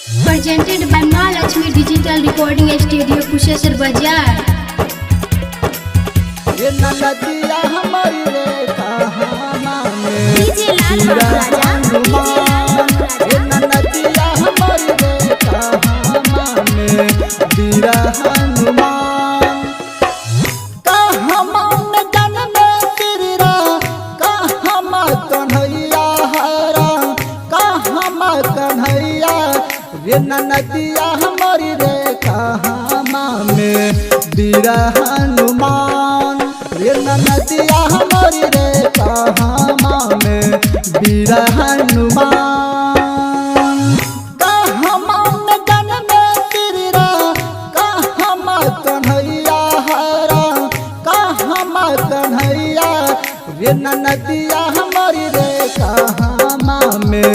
Presented by Mahalakshmi Digital Recording Studio, Kushesar Bazaar. ये नदिया हमारी रे कहाँ में DJ लाल राजा, ये नदिया हमारी रे कहाँ में बीरा हनुमान कहाँ में जन्म तेरी रा कहाँ में कन्हैया हरा कहाँ कन्हैया ये नदिया हमारी रे कहाँ में बीरा हनुमान ये नदिया हमारी रे कहाँ में बीरा हनुमान कहाँ में जन्म तेरी रा कहाँ कन्हैया हरा कहाँ कन्हैया ये नदिया हमारी रे कहाँ में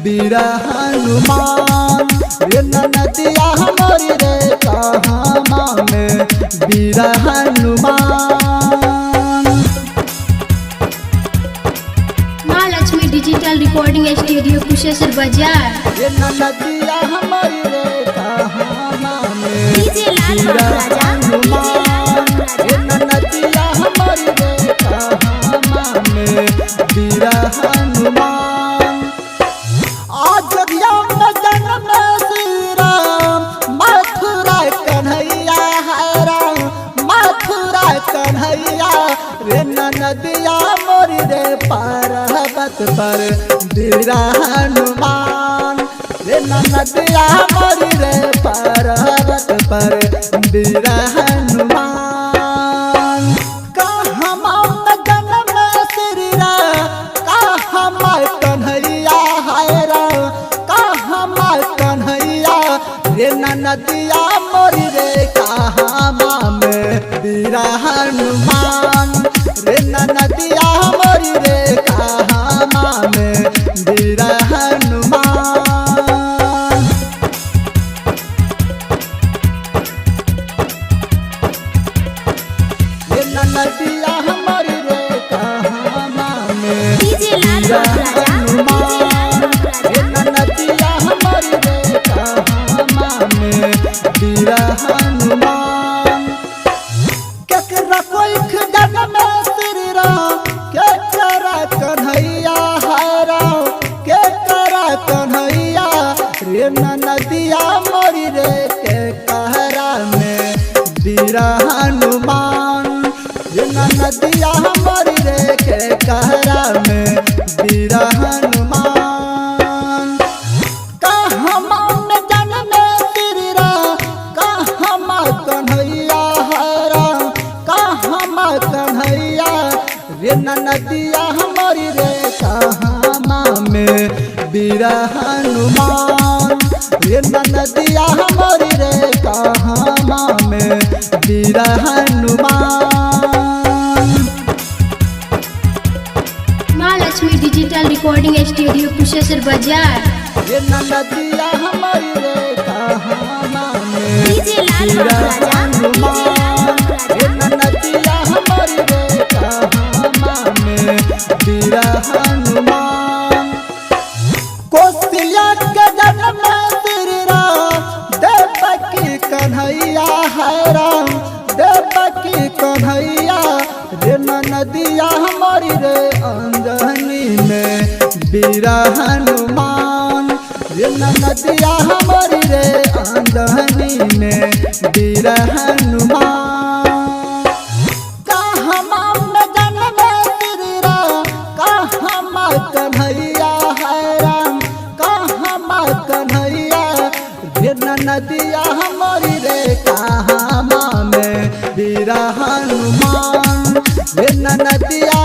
बीरा हनुमान ये नदिया हमारी रे कहाँ में बीरा Hanuman Mahalakshmi Digital Recording Studio, Kushesar Bazaar. ये नदिया हमारी रे कहाँ में DJ लाल बीरा राजा, हनुमान ये नदिया हमारी रे कहाँ में बीरा हनुमान आज में जन्म श्री राम मथुरा कन्हैया हरा मथुरा कन्हैया रे नदिया मोरी रे पर्वत पर बीरा हनुमान रे नदिया मोरी रे पर्वत पर बीरा हनुमान कहाँ में जन्म श्री राम कहाँ कन्हैया हरा कहाँ कन्हैया रे नदिया मोरी रे कहाँ में बीरा हनुमान रे नदिया मोरी रे कहाँ में बीरा हनुमान ये नदिया हमारी रे कहाँ में DJ लाल बीरा राजा, हनुमान ये नदिया हमारी रे कहाँ में बीरा हनुमान केकरा कोई जन्म में श्री राम केकरा कन्हैया हरा केकरा कन्हैया रे नदिया मोरी रे के कहरा में बीरा हनुमान ये नदिया हमारी रे के कहरा में बीरा हनुमान कहाँ में जन्म श्री राम कहाँ कन्हैया हरा कहाँ कन्हैया रे नदिया हमारी रे कहाँ में बीरा हनुमान ये नदिया हमारी रे कहाँ में बीरा Hanuman Mahalakshmi Digital Recording Studio, Kushesar Bazaar. ये नदिया हमारी रे कहाँ में DJ लाल बीरा राजा, हनुमान ये नदिया हमारी रे कहाँ में बीरा हनुमान कौशल्या के जन्म श्री राम देवकी कन्हैया हरा देवकी कन्हैया रे नदिया हमारी रे अंजनी में बीरा हनुमान ये नदिया हमारी रे अंजनी में बीरा हनुमान कहाँ में जन्म श्री राम कहाँ कन्हैया हरा कहाँ कन्हैया ये नदिया हमारी रे कहाँ में बीरा हनुमान ये नदिया